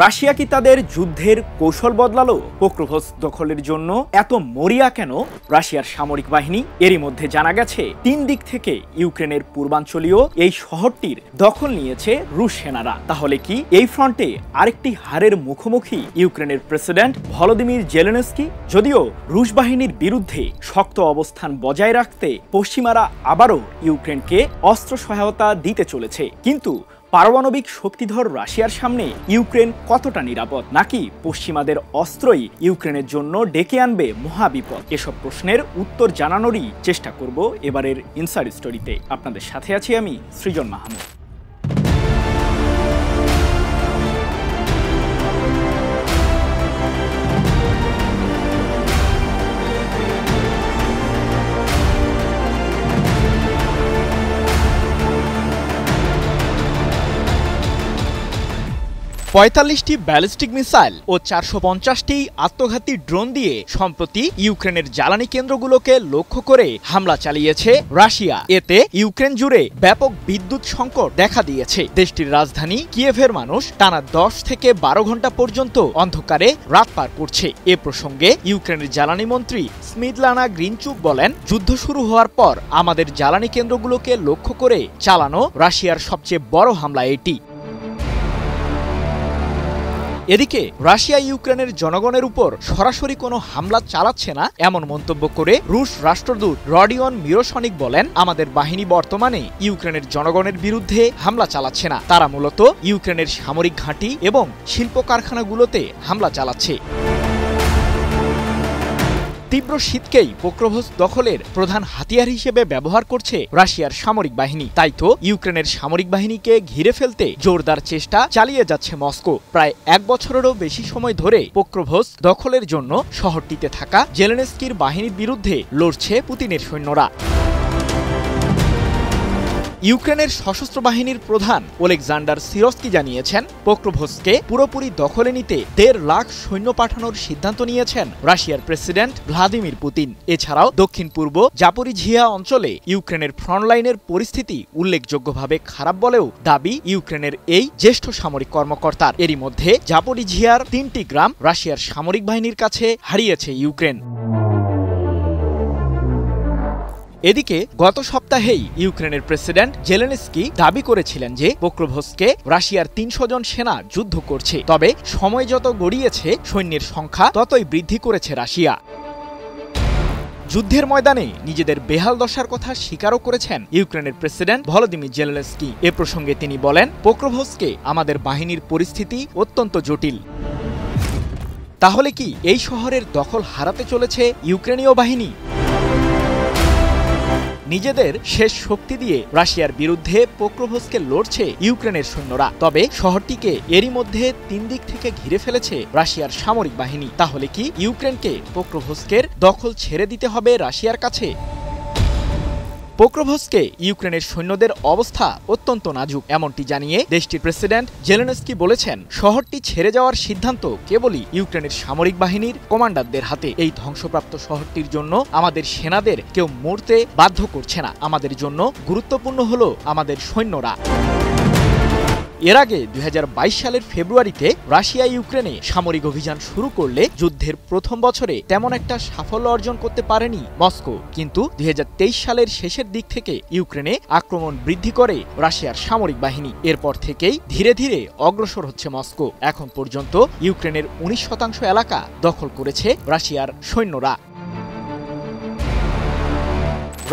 Russia কি তাদের যুদ্ধের কৌশল বদলালো? পোক্রোভস দখলের জন্য এত মরিয়া কেন রাশিয়ার সামরিক বাহিনী? এরই মধ্যে জানা গেছে ৩ দিক থেকে ইউক্রেনের পূর্বাঞ্চলীয় এই শহরটির দখল নিয়েছে রুশ সেনারা। তাহলে কি এই ফ্রন্টে আরেকটি হারের মুখোমুখি ইউক্রেনের প্রেসিডেন্ট ভলোদিমির জেলেনস্কি? যদিও রুশ বাহিনীর বিরুদ্ধে শক্ত অবস্থান বজায় রাখতে পশ্চিমারা আবারও ইউক্রেনকে অস্ত্র সহায়তা দিতে চলেছে, কিন্তু পারমাণবিক শক্তিধর রাশিয়ার সামনে ইউক্রেন কতটা নিরাপদ? নাকি পশ্চিমাদের অস্ত্রই ইউক্রেনের জন্য ডেকে আনবে মহাবিপদ? এসব প্রশ্নের উত্তর জানানোরই চেষ্টা করব এবারের ইনসাইড স্টোরিতে। আপনাদের সাথে আছি আমি সৃজন মাহমুদ। পঁয়তাল্লিশটি ব্যালিস্টিক মিসাইল ও ৪৫০টি আত্মঘাতী ড্রোন দিয়ে সম্প্রতি ইউক্রেনের জ্বালানি কেন্দ্রগুলোকে লক্ষ্য করে হামলা চালিয়েছে রাশিয়া। এতে ইউক্রেন জুড়ে ব্যাপক বিদ্যুৎ সংকট দেখা দিয়েছে। দেশটির রাজধানী কিয়েভের মানুষ টানা ১০ থেকে ১২ ঘন্টা পর্যন্ত অন্ধকারে রাত পার করছে। এ প্রসঙ্গে ইউক্রেনের জ্বালানি মন্ত্রী স্মিদলানা গ্রিনচুক বলেন, যুদ্ধ শুরু হওয়ার পর আমাদের জ্বালানি কেন্দ্রগুলোকে লক্ষ্য করে চালানো রাশিয়ার সবচেয়ে বড় হামলা এটি। এদিকে রাশিয়া ইউক্রেনের জনগণের উপর সরাসরি কোনো হামলা চালাচ্ছে না এমন মন্তব্য করে রুশ রাষ্ট্রদূত রডিয়ন মিরোসনিক বলেন, আমাদের বাহিনী বর্তমানে ইউক্রেনের জনগণের বিরুদ্ধে হামলা চালাচ্ছে না, তারা মূলত ইউক্রেনের সামরিক ঘাঁটি এবং শিল্প কারখানাগুলোতে হামলা চালাচ্ছে। তীব্র শীতকেই পোক্রোভস দখলের প্রধান হাতিয়ার হিসেবে ব্যবহার করছে রাশিয়ার সামরিক বাহিনী। তাই তো ইউক্রেনের সামরিক বাহিনীকে ঘিরে ফেলতে জোরদার চেষ্টা চালিয়ে যাচ্ছে মস্কো। প্রায় ১ বছরেরও বেশি সময় ধরে পোক্রোভস দখলের জন্য শহরটিতে থাকা জেলেনস্কির বাহিনীর বিরুদ্ধে লড়ছে পুতিনের সৈন্যরা। ইউক্রেনের সশস্ত্র বাহিনীর প্রধান ওলেকজান্ডার সিরস্কি জানিয়েছেন, পোক্রোভসকে পুরোপুরি দখলে নিতে ১.৫ লাখ সৈন্য পাঠানোর সিদ্ধান্ত নিয়েছেন রাশিয়ার প্রেসিডেন্ট ভ্লাদিমির পুতিন। এছাড়াও দক্ষিণ পূর্ব জাপোরিঝিয়া অঞ্চলে ইউক্রেনের ফ্রন্টলাইনের পরিস্থিতি উল্লেখযোগ্যভাবে খারাপ বলেও দাবি ইউক্রেনের এই জ্যেষ্ঠ সামরিক কর্মকর্তার। এরই মধ্যে জাপোরিঝিয়ার ৩টি গ্রাম রাশিয়ার সামরিক বাহিনীর কাছে হারিয়েছে ইউক্রেন। এদিকে গত সপ্তাহেই ইউক্রেনের প্রেসিডেন্ট জেলেনস্কি দাবি করেছিলেন যে পোক্রোভসকে রাশিয়ার ৩০০ জন সেনা যুদ্ধ করছে। তবে সময় যত গড়িয়েছে সৈন্যের সংখ্যা ততই বৃদ্ধি করেছে রাশিয়া। যুদ্ধের ময়দানে নিজেদের বেহাল দশার কথা স্বীকারও করেছেন ইউক্রেনের প্রেসিডেন্ট ভলোদিমির জেলেনস্কি। এ প্রসঙ্গে তিনি বলেন, পোক্রোভসকে আমাদের বাহিনীর পরিস্থিতি অত্যন্ত জটিল। তাহলে কি এই শহরের দখল হারাতে চলেছে ইউক্রেনীয় বাহিনী? নিজেদের শেষ শক্তি দিয়ে রাশিয়ার বিরুদ্ধে পোক্রোভসকে লড়ছে ইউক্রেনের সৈন্যরা। তবে শহরটিকে এরই মধ্যে ৩ দিক থেকে ঘিরে ফেলেছে রাশিয়ার সামরিক বাহিনী। তাহলে কি ইউক্রেনকে পোক্রোভসকের দখল ছেড়ে দিতে হবে রাশিয়ার কাছে? পোক্রোভসকে ইউক্রেনের সৈন্যদের অবস্থা অত্যন্ত নাজুক এমনটি জানিয়ে দেশটির প্রেসিডেন্ট জেলেনস্কি বলেছেন, শহরটি ছেড়ে যাওয়ার সিদ্ধান্ত কেবলই ইউক্রেনের সামরিক বাহিনীর কমান্ডারদের হাতে। এই ধ্বংসপ্রাপ্ত শহরটির জন্য আমাদের সেনাদের কেউ মরতে বাধ্য করছে না, আমাদের জন্য গুরুত্বপূর্ণ হলো আমাদের সৈন্যরা। এর আগে ২০২২ সালের ফেব্রুয়ারিতে রাশিয়া ইউক্রেনে সামরিক অভিযান শুরু করলে যুদ্ধের প্রথম বছরে তেমন একটা সাফল্য অর্জন করতে পারেনি মস্কো। কিন্তু ২০২৩ সালের শেষের দিক থেকে ইউক্রেনে আক্রমণ বৃদ্ধি করে রাশিয়ার সামরিক বাহিনী। এরপর থেকেই ধীরে ধীরে অগ্রসর হচ্ছে মস্কো। এখন পর্যন্ত ইউক্রেনের ১৯% এলাকা দখল করেছে রাশিয়ার সৈন্যরা।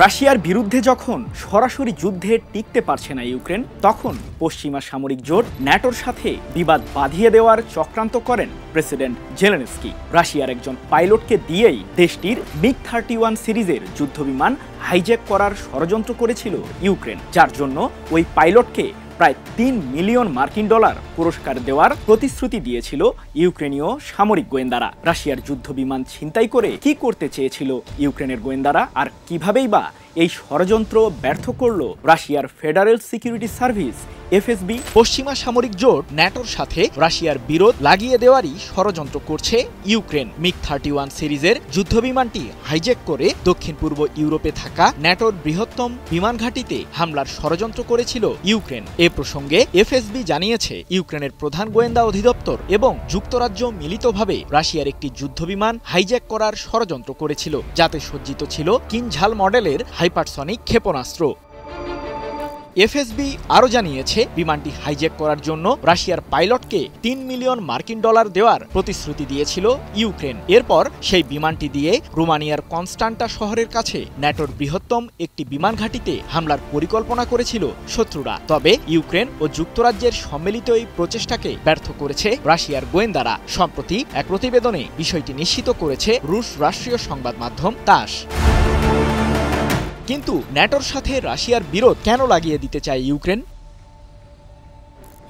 রাশিয়ার বিরুদ্ধে যখন সরাসরি যুদ্ধে টিকতে পারছে না ইউক্রেন, তখন পশ্চিমা সামরিক জোট ন্যাটোর সাথে বিবাদ বাঁধিয়ে দেওয়ার চক্রান্ত করেন প্রেসিডেন্ট জেলেনস্কি। রাশিয়ার একজন পাইলটকে দিয়েই দেশটির MiG-31 সিরিজের যুদ্ধবিমান হাইজ্যাক করার ষড়যন্ত্র করেছিল ইউক্রেন, যার জন্য ওই পাইলটকে প্রায় ৩ মিলিয়ন মার্কিন ডলার পুরস্কার দেওয়ার প্রতিশ্রুতি দিয়েছিল ইউক্রেনীয় সামরিক গোয়েন্দারা। রাশিয়ার যুদ্ধবিমান ছিনতাই করে কি করতে চেয়েছিল ইউক্রেনের গোয়েন্দারা, আর কিভাবেই বা এই ষড়যন্ত্র ব্যর্থ করল রাশিয়ার ফেডারেল সিকিউরিটি সার্ভিস এফএসবি। পশ্চিমা সামরিক জোট ন্যাটোর সাথে রাশিয়ার বিরোধ লাগিয়ে দেওয়ারই ষড়যন্ত্র করছে ইউক্রেন। মিগ-31 সিরিজের যুদ্ধবিমানটি হাইজ্যাক করে দক্ষিণ পূর্ব ইউরোপে থাকা ন্যাটোর বৃহত্তম বিমান ঘাঁটিতে হামলার ষড়যন্ত্র করেছিল ইউক্রেন। এ প্রসঙ্গে এফএসবি জানিয়েছে ইউক্রেনের প্রধান গোয়েন্দা অধিদপ্তর এবং যুক্তরাজ্য মিলিতভাবে রাশিয়ার একটি যুদ্ধবিমান হাইজ্যাক করার ষড়যন্ত্র করেছিল, যাতে সজ্জিত ছিল কিনঝাল মডেলের হাইপারসনিক ক্ষেপণাস্ত্র। এফএসবি আরও জানিয়েছে বিমানটি হাইজ্যাক করার জন্য রাশিয়ার পাইলটকে $3 মিলিয়ন দেওয়ার প্রতিশ্রুতি দিয়েছিল ইউক্রেন। এরপর সেই বিমানটি দিয়ে রোমানিয়ার কনস্টান্টা শহরের কাছে ন্যাটোর বৃহত্তম একটি বিমান ঘাঁটিতে হামলার পরিকল্পনা করেছিল শত্রুরা। তবে ইউক্রেন ও যুক্তরাজ্যের সম্মিলিত এই প্রচেষ্টাকে ব্যর্থ করেছে রাশিয়ার গোয়েন্দারা। সম্প্রতি এক প্রতিবেদনে বিষয়টি নিশ্চিত করেছে রুশ রাষ্ট্রীয় সংবাদ মাধ্যম তাস। কিন্তু ন্যাটোর সাথে রাশিয়ার বিরোধ কেন লাগিয়ে দিতে চায় ইউক্রেন?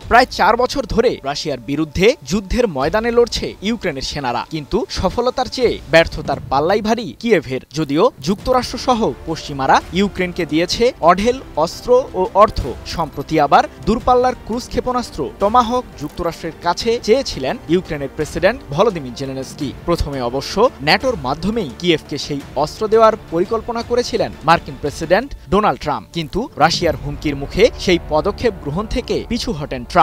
প্রায় 4 বছর ধরে রাশিয়ার বিরুদ্ধে যুদ্ধের ময়দানে লড়ছে ইউক্রেনের সেনারা, কিন্তু সফলতার চেয়ে ব্যর্থতার পাল্লাই ভারী কিয়েভের। যদিও যুক্তরাষ্ট্রসহ পশ্চিমারা ইউক্রেনকে দিয়েছে অঢেল অস্ত্র ও অর্থ, সম্প্রতি আবার দূরপাল্লার ক্রুজ ক্ষেপণাস্ত্র টমাহক যুক্তরাষ্ট্রের কাছে চেয়েছিলেন ইউক্রেনের প্রেসিডেন্ট ভলোদিমির জেলেনস্কি। প্রথমে অবশ্য ন্যাটোর মাধ্যমেই কিয়েভকে সেই অস্ত্র দেওয়ার পরিকল্পনা করেছিলেন মার্কিন প্রেসিডেন্ট ডোনাল্ড ট্রাম্প, কিন্তু রাশিয়ার হুমকির মুখে সেই পদক্ষেপ গ্রহণ থেকে পিছু হটেন ট্রাম্প।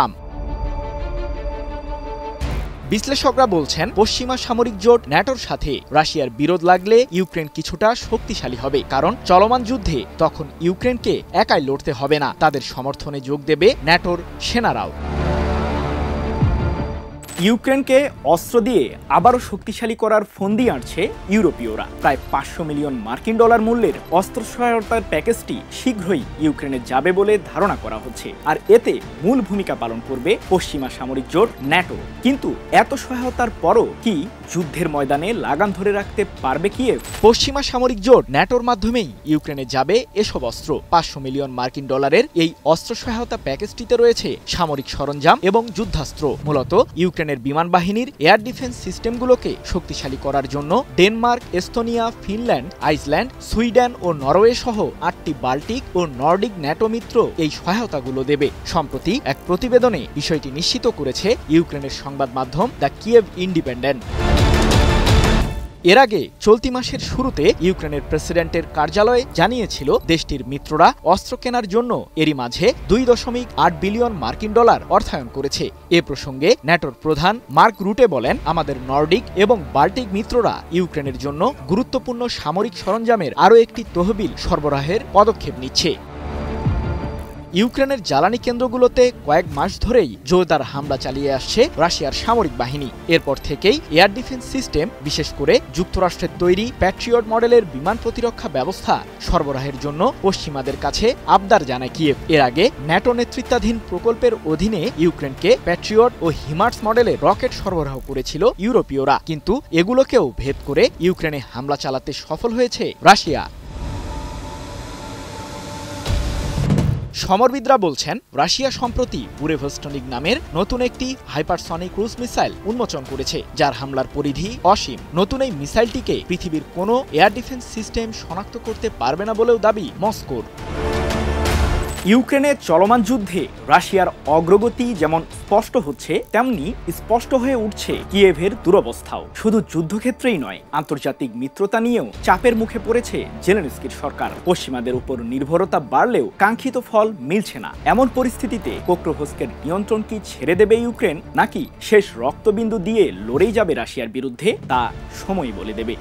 বিশ্লেষকরা বলছেন, পশ্চিমা সামরিক জোট ন্যাটোর সাথে রাশিয়ার বিরোধ লাগলে ইউক্রেন কিছুটা শক্তিশালী হবে, কারণ চলমান যুদ্ধে তখন ইউক্রেনকে একাই লড়তে হবে না, তাদের সমর্থনে যোগ দেবে ন্যাটোর সেনারাও। ইউক্রেনকে অস্ত্র দিয়ে আবারও শক্তিশালী করার ফন্দি আনছে ইউরোপীয়রা। প্রায় $500 মিলিয়ন মূল্যের অস্ত্র সহায়তার প্যাকেজটি শীঘ্রই ইউক্রেনে যাবে বলে ধারণা করা হচ্ছে, আর এতে মূল ভূমিকা পালন করবে পশ্চিমা সামরিক জোট ন্যাটো। কিন্তু এত সহায়তার পরও কি যুদ্ধের ময়দানে লাগাম ধরে রাখতে পারবে কিয়েভ? পশ্চিমা সামরিক জোট ন্যাটোর মাধ্যমেই ইউক্রেনে যাবে এসব অস্ত্র। $500 মিলিয়ন এই অস্ত্র সহায়তা প্যাকেজটিতে রয়েছে সামরিক সরঞ্জাম এবং যুদ্ধাস্ত্র। মূলত ইউক্রেন বিমান বাহিনীর এয়ার ডিফেন্স সিস্টেমগুলোকে শক্তিশালী করার জন্য Denmark, Estonia, Finland, Iceland, Sweden ও নরওয়ে সহ 8টি বাল্টিক ও নর্ডিক ন্যাটো মিত্র এই সহায়তাগুলো দেবে। সম্প্রতি এক প্রতিবেদনে বিষয়টি নিশ্চিত করেছে ইউক্রেনের সংবাদ মাধ্যম দ্য কিয়েভ ইন্ডিপেন্ডেন্ট। এর আগে চলতি মাসের শুরুতে ইউক্রেনের প্রেসিডেন্টের কার্যালয় জানিয়েছিল দেশটির মিত্ররা অস্ত্র কেনার জন্য এরই মাঝে $2.8 বিলিয়ন অর্থায়ন করেছে। এ প্রসঙ্গে ন্যাটোর প্রধান মার্ক রুটে বলেন, আমাদের নর্ডিক এবং বাল্টিক মিত্ররা ইউক্রেনের জন্য গুরুত্বপূর্ণ সামরিক সরঞ্জামের আরও একটি তহবিল সরবরাহের পদক্ষেপ নিচ্ছে। ইউক্রেনের জ্বালানি কেন্দ্রগুলোতে কয়েক মাস ধরেই জোরদার হামলা চালিয়ে আসছে রাশিয়ার সামরিক বাহিনী। এরপর থেকেই এয়ার ডিফেন্স সিস্টেম, বিশেষ করে যুক্তরাষ্ট্রের তৈরি প্যাট্রিয়ট মডেলের বিমান প্রতিরক্ষা ব্যবস্থা সরবরাহের জন্য পশ্চিমাদের কাছে আবদার জানায় কিয়েভ। এর আগে ন্যাটো নেতৃত্বাধীন প্রকল্পের অধীনে ইউক্রেনকে প্যাট্রিয়ট ও হিমার্স মডেলের রকেট সরবরাহ করেছিল ইউরোপীয়রা, কিন্তু এগুলোকেও ভেদ করে ইউক্রেনে হামলা চালাতে সফল হয়েছে রাশিয়া। সমরবিদরা বলছেন, রাশিয়া সম্প্রতি বুরেভস্টনিক নামের নতুন একটি হাইপারসনিক ক্রুজ মিসাইল উন্মোচন করেছে, যার হামলার পরিধি অসীম। নতুন এই মিসাইলটিকে পৃথিবীর কোনো এয়ার ডিফেন্স সিস্টেম শনাক্ত করতে পারবে না বলেও দাবি মস্কোর। ইউক্রেনের চলমান যুদ্ধে রাশিয়ার অগ্রগতি যেমন স্পষ্ট হচ্ছে, তেমনি স্পষ্ট হয়ে উঠছে কিয়েভের দুরবস্থাও। শুধু যুদ্ধক্ষেত্রেই নয়, আন্তর্জাতিক মিত্রতা নিয়েও চাপের মুখে পড়েছে জেলেনস্কির সরকার। পশ্চিমাদের উপর নির্ভরতা বাড়লেও কাঙ্ক্ষিত ফল মিলছে না। এমন পরিস্থিতিতে পোক্রোভস্কের নিয়ন্ত্রণ কি ছেড়ে দেবে ইউক্রেন, নাকি শেষ রক্তবিন্দু দিয়ে লড়েই যাবে রাশিয়ার বিরুদ্ধে, তা সময়ই বলে দেবে।